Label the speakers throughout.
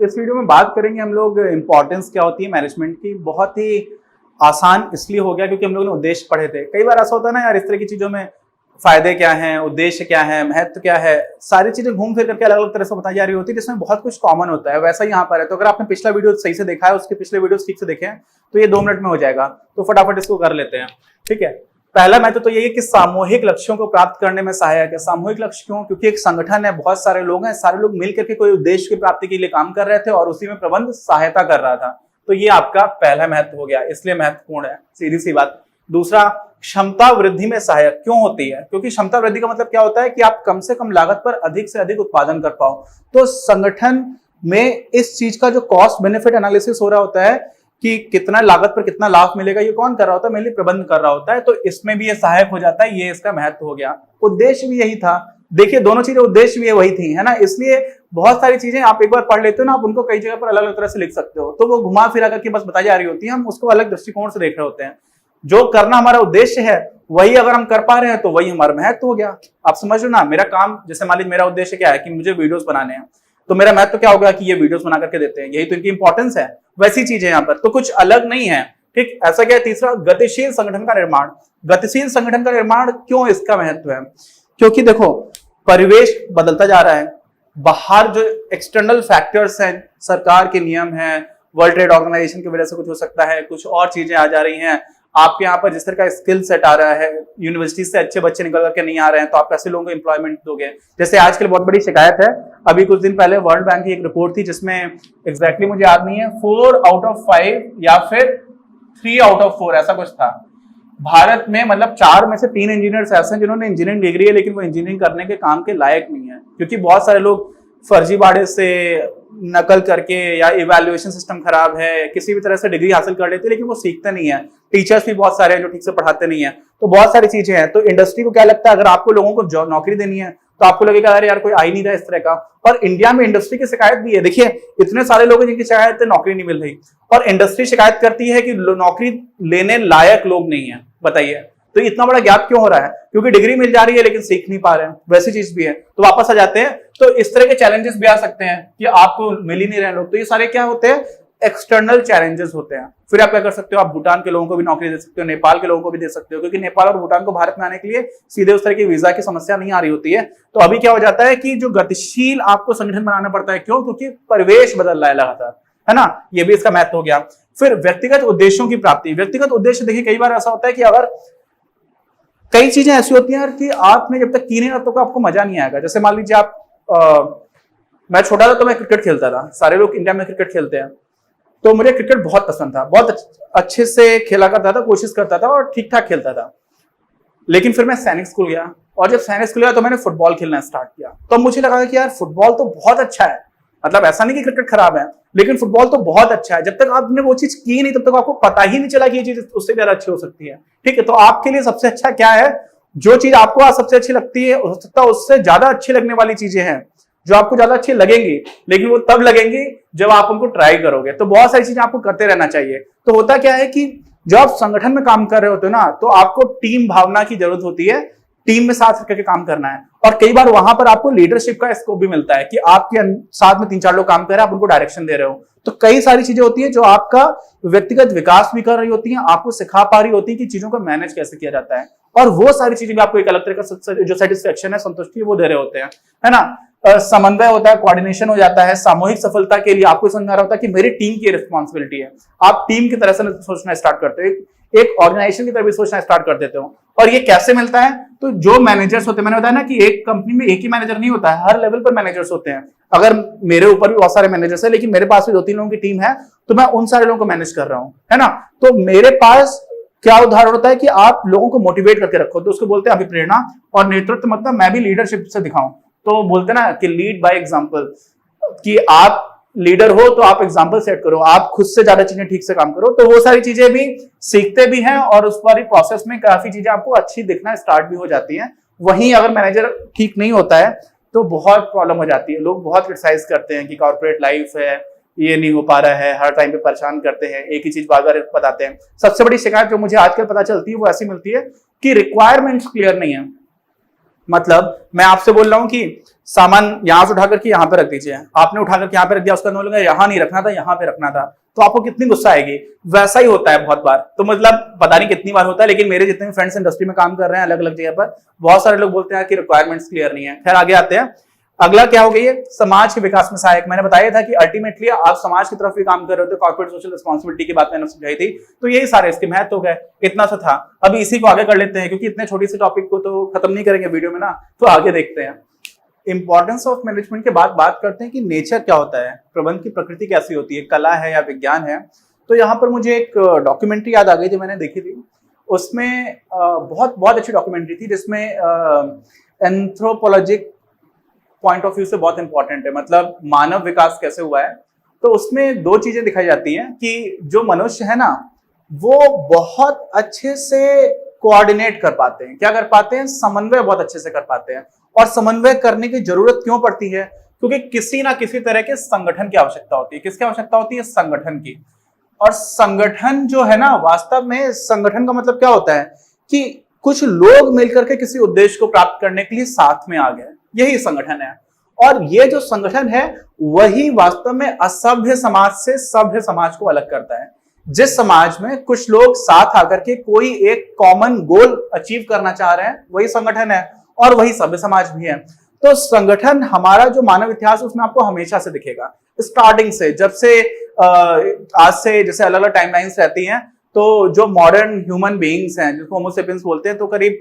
Speaker 1: इस वीडियो में बात करेंगे हम लोग इंपॉर्टेंस क्या होती है मैनेजमेंट की। बहुत ही आसान इसलिए हो गया क्योंकि हम लोगों ने उद्देश्य पढ़े थे। कई बार ऐसा होता है ना यार, इस तरह की चीजों में फायदे क्या हैं, उद्देश्य क्या है, महत्व क्या है, सारी चीजें घूम फिर करके अलग अलग तरह से बताई जा रही होती है, जिसमें बहुत कुछ कॉमन होता है। वैसा यहाँ पर है, तो अगर आपने पिछला वीडियो सही से देखा है, उसके पिछले वीडियो ठीक से देखे हैं तो ये 2 मिनट में हो जाएगा। तो फटाफट इसको कर लेते हैं, ठीक है। पहला महत्व तो यही है कि सामूहिक लक्ष्यों को प्राप्त करने में सहायक है। सामूहिक लक्ष्य क्यों? क्योंकि एक संगठन है, बहुत सारे लोग हैं, सारे लोग मिलकर के कोई उद्देश्य की प्राप्ति के लिए काम कर रहे थे और उसी में प्रबंध सहायता कर रहा था। तो ये आपका पहला महत्व हो गया, इसलिए महत्वपूर्ण है, सीधी सी बात। दूसरा, क्षमता वृद्धि में सहायक क्यों होती है? क्योंकि क्षमता वृद्धि का मतलब क्या होता है कि आप कम से कम लागत पर अधिक से अधिक उत्पादन कर पाओ। तो संगठन में इस चीज का जो कॉस्ट बेनिफिट एनालिसिस हो रहा होता है कि कितना लागत पर कितना लाभ मिलेगा, ये कौन कर रहा होता है? मेनली प्रबंध कर रहा होता है। तो इसमें भी ये सहायक हो जाता है, ये इसका महत्व हो गया। उद्देश्य भी यही था, देखिए दोनों चीजें उद्देश्य भी वही थी, है ना। इसलिए बहुत सारी चीजें आप एक बार पढ़ लेते हो ना, आप उनको कई जगह पर अलग अलग तरह से लिख सकते हो, तो वो घुमा फिरा करके बस बताई जा रही होती है, हम उसको अलग दृष्टिकोण से देख रहे होते हैं। जो करना हमारा उद्देश्य है वही अगर हम कर पा रहे हैं तो वही हमारा महत्व हो गया। आप समझ लो ना, मेरा काम, जैसे मान लीजिए मेरा उद्देश्य क्या है कि मुझे वीडियोस बनाने हैं, तो मेरा महत्व क्या होगा कि ये वीडियोस बना करके देते हैं, यही तो इनकी इंपॉर्टेंस है। वैसी चीजें यहाँ पर तो कुछ अलग नहीं है, ठीक। ऐसा क्या है? तीसरा, गतिशील संगठन का निर्माण। गतिशील संगठन का निर्माण क्यों इसका महत्व है? क्योंकि देखो, परिवेश बदलता जा रहा है, बाहर जो एक्सटर्नल फैक्टर्स हैं, सरकार के नियम है, वर्ल्ड ट्रेड ऑर्गेनाइजेशन की वजह से कुछ हो सकता है, कुछ और चीजें आ जा रही हैं। आपके यहाँ पर जिस तरह का स्किल सेट आ रहा है, यूनिवर्सिटी से अच्छे बच्चे निकल करके नहीं आ रहे हैं, तो आप कैसे लोगों को एम्प्लॉयमेंट दोगे? जैसे आजकल बहुत बड़ी शिकायत है, अभी कुछ दिन पहले वर्ल्ड बैंक की एक रिपोर्ट थी जिसमें एग्जैक्टली मुझे याद नहीं है, 4 आउट ऑफ 5 या फिर 3 आउट ऑफ 4 ऐसा कुछ था। भारत में मतलब 4 में से 3 इंजीनियर्स ऐसे हैं जिन्होंने इंजीनियरिंग डिग्री है, लेकिन वो इंजीनियरिंग करने के काम के लायक नहीं है, क्योंकि बहुत सारे लोग फर्जीवाड़े से नकल करके, या इवैल्यूएशन सिस्टम खराब है, किसी भी तरह से डिग्री हासिल कर लेते हैं लेकिन वो सीखते नहीं है। टीचर्स भी बहुत सारे हैं जो ठीक से पढ़ाते नहीं है। तो बहुत सारी चीजें हैं। तो इंडस्ट्री को क्या लगता है, अगर आपको लोगों को जॉब नौकरी देनी है तो आपको लगेगा अरे यार कोई आ ही नहीं रहा इस तरह का। और इंडिया में इंडस्ट्री की शिकायत भी है, देखिए इतने सारे लोग हैं जिनकी शिकायत है नौकरी नहीं मिल रही, और इंडस्ट्री शिकायत करती है कि नौकरी लेने लायक लोग नहीं है। बताइए, तो इतना बड़ा गैप क्यों हो रहा है? क्योंकि डिग्री मिल जा रही है लेकिन सीख नहीं पा रहे हैं। वैसी चीज भी है। तो वापस आ जाते हैं, तो इस तरह के चैलेंजेस भी आ सकते हैं कि आपको मिल ही नहीं रहे लोग। तो ये सारे क्या होते हैं? एक्सटर्नल चैलेंजेस होते हैं। फिर आप क्या कर सकते हो? आप भूटान के लोगों को भी नौकरी दे सकते हो, नेपाल के लोगों को भी दे सकते हो, क्योंकि नेपाल और भूटान को भारत में आने के लिए सीधे उस तरह की वीजा की समस्या नहीं आ रही होती है। तो अभी क्या हो जाता है कि जो गतिशील आपको संगठन बनाना पड़ता है, क्यों? क्योंकि परिवेश बदल रहा है लगातार, है ना। ये भी इसका महत्व हो गया। फिर व्यक्तिगत उद्देश्यों की प्राप्ति। व्यक्तिगत उद्देश्य, देखिए कई बार ऐसा होता है कि अगर कई चीजें ऐसी होती हैं कि आपने जब तक की नहीं तब तक आपको मजा नहीं आएगा। जैसे मान लीजिए आप मैं छोटा था तो मैं क्रिकेट खेलता था, सारे लोग इंडिया में क्रिकेट खेलते हैं, तो मुझे क्रिकेट बहुत पसंद था, बहुत अच्छे से खेला करता था, कोशिश करता था और ठीक ठाक खेलता था। लेकिन फिर मैं सैनिक स्कूल गया, और जब सैनिक स्कूल गया तो मैंने फुटबॉल खेलना स्टार्ट किया। तो मुझे लगा कि यार फुटबॉल तो बहुत अच्छा है, मतलब ऐसा नहीं कि क्रिकेट खराब है, लेकिन फुटबॉल तो बहुत अच्छा है। जब तक आपने वो चीज की नहीं तब तक आपको पता ही नहीं चला कि ये चीज उससे ज्यादा अच्छी हो सकती है, ठीक है। तो आपके लिए सबसे अच्छा क्या है? जो चीज आपको आज सबसे अच्छी लगती है, हो सकता है उससे ज्यादा अच्छी लगने वाली चीजें हैं जो आपको ज्यादा अच्छी लगेंगी, लेकिन वो तब लगेंगी जब आप उनको ट्राई करोगे। तो बहुत सारी चीजें आपको करते रहना चाहिए। तो होता क्या है कि जब आप संगठन में काम कर रहे होते हो ना, तो आपको टीम भावना की जरूरत होती है, टीम में साथ करके काम करना है। और कई बार वहां पर आपको लीडरशिप का स्कोप भी मिलता है कि आपके साथ में 3-4 लोग काम कर रहे हैं, आप उनको डायरेक्शन दे रहे हो। तो कई सारी चीजें होती है जो आपका व्यक्तिगत विकास भी कर रही होती है, आपको सिखा पा रही होती है कि चीजों को मैनेज कैसे किया जाता है। और वो सारी चीजें भी आपको एक अलग तरह का जो सेटिस्फेक्शन है, संतुष्टि है, वो दे रहे होते हैं, है ना। समन्वय होता है, कोऑर्डिनेशन हो जाता है। सामूहिक सफलता के लिए आपको समझ आ रहा होता है कि मेरी टीम की रिस्पॉन्सिबिलिटी है। आप टीम की तरह से सोचना स्टार्ट करते हो, एक ऑर्गेनाइजेशन की तरह भी सोचना स्टार्ट कर देते हो। और ये कैसे मिलता है? तो जो मैनेजर्स होते हैं, मैंने बताया ना कि एक कंपनी में एक ही मैनेजर नहीं होता है, हर लेवल पर मैनेजर्स होते हैं। अगर मेरे ऊपर भी बहुत सारे मैनेजर्स है, लेकिन मेरे पास भी 2-3 लोगों की टीम है, तो मैं उन सारे लोगों को मैनेज कर रहा हूं, है ना। तो मेरे पास क्या उदाहरण होता है कि आप लोगों को मोटिवेट करके रखो, तो उसको बोलते हैं अभिप्रेरणा। और नेतृत्व मतलब मैं भी लीडरशिप से दिखाऊं, तो बोलते हैं ना कि लीड बाय एग्जांपल, कि आप लीडर हो तो आप एग्जांपल सेट करो, आप खुद से ज्यादा चीजें ठीक से काम करो। तो वो सारी चीजें भी सीखते भी हैं, और उस वाली प्रोसेस में काफी चीजें आपको अच्छी दिखना स्टार्ट भी हो जाती हैं। वहीं अगर मैनेजर ठीक नहीं होता है तो बहुत प्रॉब्लम हो जाती है। लोग बहुत क्रिटिसाइज करते हैं कि कॉर्पोरेट लाइफ है, ये नहीं हो पा रहा है, हर टाइम पे परेशान करते हैं, एक ही चीज बार बार बताते हैं। सबसे बड़ी शिकायत जो मुझे आजकल पता चलती है वो ऐसी मिलती है कि रिक्वायरमेंट्स क्लियर नहीं है। मतलब मैं आपसे बोल रहा हूं कि सामान यहां से उठाकर के यहां पे रख दीजिए, आपने उठाकर के यहां पे रख दिया, उसका बोलूंगा यहां नहीं रखना था, यहां पे रखना था, तो आपको कितनी गुस्सा आएगी। वैसा ही होता है बहुत बार। तो मतलब पता नहीं कितनी बार होता है, लेकिन मेरे जितने भी फ्रेंड्स इंडस्ट्री में काम कर रहे हैं अलग अलग जगह पर, बहुत सारे लोग बोलते हैं कि रिक्वायरमेंट्स क्लियर नहीं है। खैर आगे आते हैं। अगला क्या हो गई है, समाज के विकास में सहायक। मैंने बताया था कि अल्टीमेटली आप समाज की तरफ भी काम कर रहे हो, तो कॉर्पोरेट सोशल रिस्पांसिबिलिटी की बात मैंने समझाई थी। तो यही सारे इसके महत्व हो गए, इतना सा था। अभी इसी को आगे कर लेते हैं, क्योंकि इतने छोटी सी टॉपिक को तो खत्म नहीं करेंगे वीडियो में ना, तो आगे देखते हैं। इंपॉर्टेंस ऑफ मैनेजमेंट के बाद बात करते हैं कि नेचर क्या होता है, प्रबंध की प्रकृति कैसी होती है, कला है या विज्ञान है। तो यहाँ पर मुझे एक डॉक्यूमेंट्री याद आ गई जो मैंने देखी थी। उसमें बहुत बहुत अच्छी डॉक्यूमेंट्री थी, जिसमें एंथ्रोपोलॉजिक पॉइंट ऑफ व्यू से बहुत इंपॉर्टेंट है, मतलब मानव विकास कैसे हुआ है। तो उसमें दो चीजें दिखाई जाती हैं कि जो मनुष्य है ना, वो बहुत अच्छे से कोऑर्डिनेट कर पाते हैं। क्या कर पाते हैं, समन्वय बहुत अच्छे से कर पाते हैं। और समन्वय करने की जरूरत क्यों पड़ती है, क्योंकि किसी ना किसी तरह के संगठन की आवश्यकता होती है। किसकी आवश्यकता होती है, संगठन की। और संगठन जो है ना, वास्तव में संगठन का मतलब क्या होता है कि कुछ लोग मिलकर के किसी उद्देश्य को प्राप्त करने के लिए साथ में आ गए, यही संगठन है। और ये जो संगठन है वही वास्तव में असभ्य समाज से सभ्य समाज को अलग करता है। जिस समाज में कुछ लोग साथ आकर के कोई एक कॉमन गोल अचीव करना चाह रहे हैं, वही संगठन है और वही सभ्य समाज भी है। तो संगठन हमारा जो मानव इतिहास है उसमें आपको हमेशा से दिखेगा, स्टार्टिंग से, जब से आज से जैसे अलग अलग टाइमलाइंस रहती हैं। तो जो मॉडर्न ह्यूमन बीइंग्स हैं, जिसको होमो सेपियंस बोलते हैं, तो करीब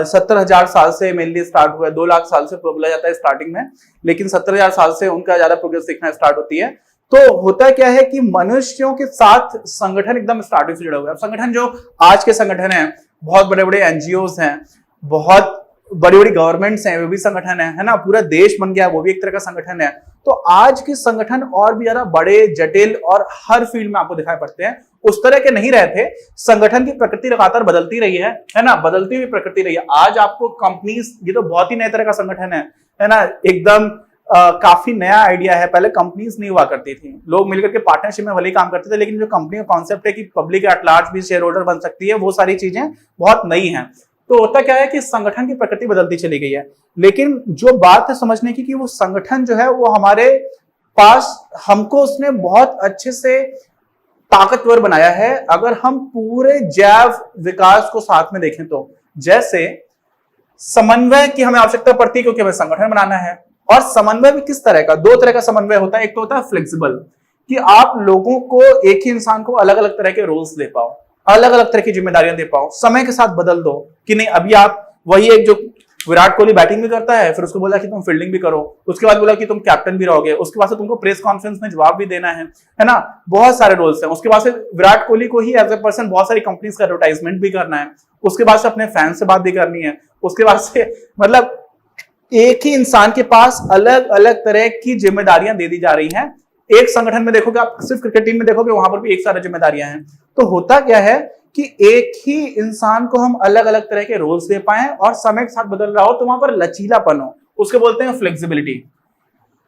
Speaker 1: 70,000 साल से मेनली स्टार्ट हुआ है। 2 लाख साल से बोला जाता है स्टार्टिंग में, लेकिन 70,000 साल से उनका ज्यादा प्रोग्रेस दिखना स्टार्ट होती है। तो होता क्या है कि मनुष्यों के साथ संगठन एकदम स्टार्टिंग से जुड़ा हुआ है। संगठन जो आज के संगठन है, बहुत बड़े बड़े एनजीओस हैं, बहुत बड़ी बड़ी गवर्नमेंट्स हैं, वो भी संगठन है ना, पूरा देश बन गया, वो भी एक तरह का संगठन है। तो आज के संगठन और भी ज्यादा बड़े, जटिल और हर फील्ड में आपको दिखाई पड़ते हैं। उस तरह के नहीं रहे थे। संगठन की प्रकृति लगातार बदलती रही है ना, बदलती हुई प्रकृति रही है। आज आपको कंपनीज, ये तो बहुत ही नए तरह का संगठन है ना, एकदम काफी नया आइडिया है। पहले कंपनीज नहीं हुआ करती थी, लोग मिलकर के पार्टनरशिप में भले ही काम करते थे, लेकिन जो कंपनी का कॉन्सेप्ट है कि पब्लिक एट लार्ज भी शेयर होल्डर बन सकती है, वो सारी चीजें बहुत नई हैं। तो होता क्या है कि संगठन की प्रकृति बदलती चली गई है। लेकिन जो बात है समझने की कि वो संगठन जो है वो हमारे पास, हमको उसने बहुत अच्छे से ताकतवर बनाया है। अगर हम पूरे जैव विकास को साथ में देखें तो, जैसे समन्वय की हमें आवश्यकता पड़ती है क्योंकि हमें संगठन बनाना है। और समन्वय भी किस तरह का, 2 तरह का समन्वय होता है। एक तो होता है फ्लेक्सिबल, कि आप लोगों को, एक ही इंसान को अलग अलग तरह के रोल्स दे पाओ, अलग अलग तरह की जिम्मेदारियां दे पाओ, समय के साथ बदल दो। कि नहीं, अभी आप वही एक जो विराट कोहली बैटिंग भी करता है, फिर उसको बोला कि तुम फील्डिंग भी करो, उसके बाद बोला कि तुम कैप्टन भी रहोगे, उसके बाद से तुमको प्रेस कॉन्फ्रेंस में जवाब भी देना है ना, बहुत सारे रोल्स हैं। उसके बाद से विराट कोहली को ही एज ए पर्सन बहुत सारी कंपनीज का एडवर्टाइजमेंट भी करना है, उसके बाद से अपने फैंस से बात भी करनी है, उसके बाद से मतलब एक ही इंसान के पास अलग अलग तरह की जिम्मेदारियां दे दी जा रही हैं। एक संगठन में देखोगे आप, सिर्फ क्रिकेट टीम में देखोगे, वहां पर भी एक सारी जिम्मेदारियां हैं। तो होता क्या है कि एक ही इंसान को हम अलग अलग तरह के रोल्स दे पाए और समय के साथ बदल रहा हो, तो वहां पर लचीलापन हो, उसके बोलते हैं फ्लेक्सिबिलिटी।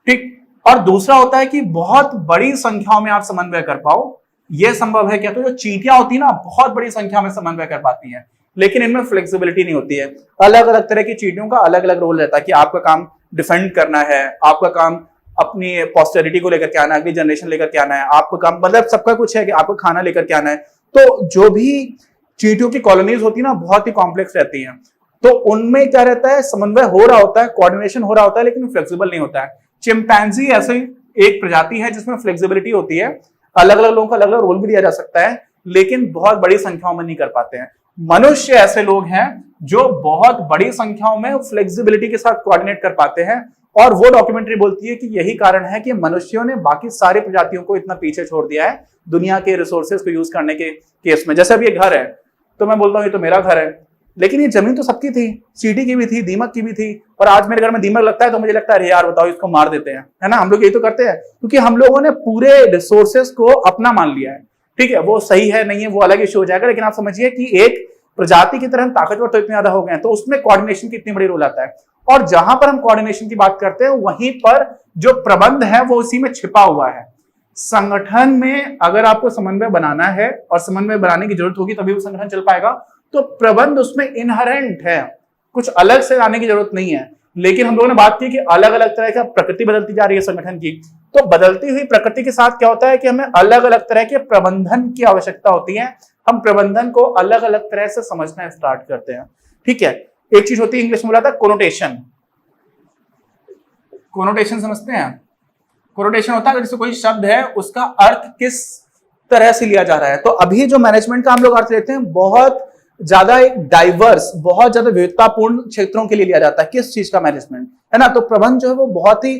Speaker 1: ठीक। और दूसरा होता है कि बहुत बड़ी संख्याओं में आप समन्वय कर पाओ। यह संभव है क्या, तो जो चींटियां होती है ना, बहुत बड़ी संख्या में समन्वय कर पाती हैं, लेकिन इनमें फ्लेक्सिबिलिटी नहीं होती है। अलग अलग तरह की चींटियों का अलग अलग रोल रहता है कि आपका काम डिफेंड करना है, आपका काम अपनी पॉस्टेरिटी को लेकर के आना है, अगली जनरेशन लेकर के आना है, आपका काम मतलब सबका कुछ है कि आपको खाना लेकर के आना है। तो जो भी चींटियों की कॉलोनीज होती है ना, बहुत ही कॉम्प्लेक्स रहती हैं। तो उनमें क्या रहता है, समन्वय हो रहा होता है, कोऑर्डिनेशन हो रहा होता है, लेकिन फ्लेक्सिबल नहीं होता है। चिंपैंजी ऐसे एक प्रजाति है जिसमें फ्लेक्सिबिलिटी होती है, अलग अलग लोगों को अलग अलग रोल भी दिया जा सकता है, लेकिन बहुत बड़ी संख्याओं में नहीं कर पाते हैं। मनुष्य ऐसे लोग हैं जो बहुत बड़ी संख्याओं में फ्लेक्सिबिलिटी के साथ कोऑर्डिनेट कर पाते हैं। और वो डॉक्यूमेंट्री बोलती है कि यही कारण है कि मनुष्यों ने बाकी सारी प्रजातियों को इतना पीछे छोड़ दिया है दुनिया के रिसोर्सेज को यूज करने के केस में। जैसे अभी ये घर है, तो मैं बोलता हूँ ये तो मेरा घर है, लेकिन ये जमीन तो सबकी थी, चींटी की भी थी, दीमक की भी थी। और आज मेरे घर में दीमक लगता है तो मुझे लगता है अरे यार बताओ इसको मार देते हैं, है ना। हम लोग यही तो करते हैं, क्योंकि हम लोगों ने पूरे रिसोर्सेज को अपना मान लिया है। ठीक है, वो सही है नहीं है वो अलग इश्यू हो जाएगा, लेकिन आप समझिए कि एक प्रजाति की तरह ताकतवर तो इतने ज्यादा हो गए हैं, तो उसमें कोऑर्डिनेशन की इतनी बड़ी रोल आता है। और जहां पर हम कोऑर्डिनेशन की बात करते हैं, वहीं पर जो प्रबंध है वो उसी में छिपा हुआ है। संगठन में अगर आपको समन्वय बनाना है और समन्वय बनाने की जरूरत होगी तभी वो संगठन चल पाएगा, तो प्रबंध उसमें इनहेरेंट है, कुछ अलग से लाने की जरूरत नहीं है। लेकिन हम लोगों ने बात की कि अलग अलग तरह का प्रकृति बदलती जा रही है संगठन की, तो बदलती हुई प्रकृति के साथ क्या होता है कि हमें अलग अलग तरह के प्रबंधन की आवश्यकता होती है। हम प्रबंधन को अलग अलग तरह से समझना स्टार्ट करते हैं। ठीक है, एक चीज होती है, इंग्लिश में बोला था कोनोटेशन। कोनोटेशन समझते हैं? कोनोटेशन होता है जैसे कोई शब्द है उसका अर्थ किस तरह से लिया जा रहा है। तो अभी जो मैनेजमेंट का हम लोग अर्थ लेते हैं बहुत ज्यादा डाइवर्स, बहुत ज्यादा विविधतापूर्ण क्षेत्रों के लिए लिया जाता है। किस चीज का मैनेजमेंट है ना, तो प्रबंध जो है वो बहुत ही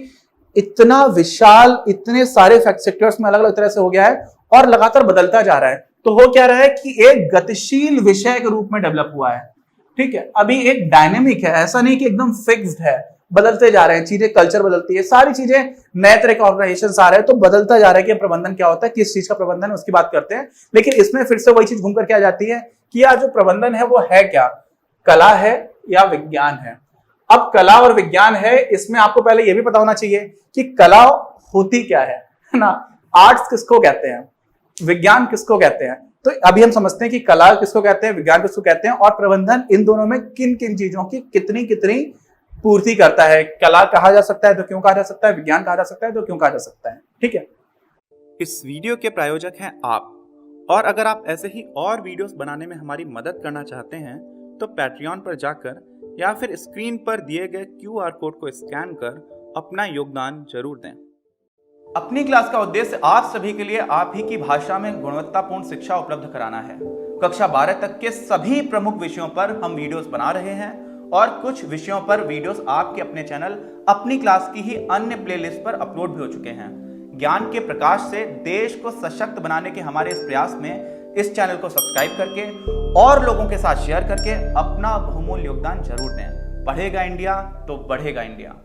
Speaker 1: इतना विशाल, इतने सारे सेक्टर्स में अलग अलग तरह से हो गया है और लगातार बदलता जा रहा है। तो हो क्या रहा है कि एक गतिशील विषय के रूप में डेवलप हुआ है। ठीक है, अभी एक डायनेमिक है, ऐसा नहीं कि एकदम फिक्स्ड है, बदलते जा रहे हैं चीजें, कल्चर बदलती है, सारी चीजें, नए तरह के ऑर्गेनाइजेशन आ रहे हैं, तो बदलता जा रहा है कि प्रबंधन क्या होता है, किस चीज का प्रबंधन है, उसकी बात करते हैं। लेकिन इसमें फिर से वही चीज घूम करके आ जाती है कि यार जो प्रबंधन है वो है क्या, कला है या विज्ञान है। अब कला और विज्ञान है, इसमें आपको पहले यह भी पता होना चाहिए कि कला होती क्या है ना। आर्ट्स किसको कहते हैं, विज्ञान किसको कहते हैं। तो अभी हम समझते हैं कि कला किसको कहते हैं, विज्ञान किसको कहते हैं, और प्रबंधन इन दोनों में किन किन चीजों की कितनी कितनी पूर्ति करता है। कला कहा जा सकता है तो क्यों कहा जा सकता है, विज्ञान कहा जा सकता है तो क्यों कहा जा सकता है। ठीक है,
Speaker 2: इस वीडियो के प्रायोजक हैं आप, और अगर आप ऐसे ही और वीडियोस बनाने में हमारी मदद करना चाहते हैं तो पैट्रियन पर जाकर या फिर स्क्रीन पर दिए गए QR कोड को स्कैन कर अपना योगदान जरूर दें।
Speaker 1: अपनी क्लास का उद्देश्य आप सभी के लिए आप ही की भाषा में गुणवत्तापूर्ण शिक्षा उपलब्ध कराना है। कक्षा 12 तक के सभी प्रमुख विषयों पर हम वीडियोस बना रहे हैं और कुछ विषयों पर वीडियोस आपके अपने चैनल अपनी क्लास की ही अन्य प्लेलिस्ट पर अपलोड भी हो चुके हैं। ज्ञान के प्रकाश से देश को सशक्त बनाने के हमारे इस प्रयास में इस चैनल को सब्सक्राइब करके और लोगों के साथ शेयर करके अपना बहुमूल्य योगदान जरूर दें। पढ़ेगा इंडिया तो बढ़ेगा इंडिया।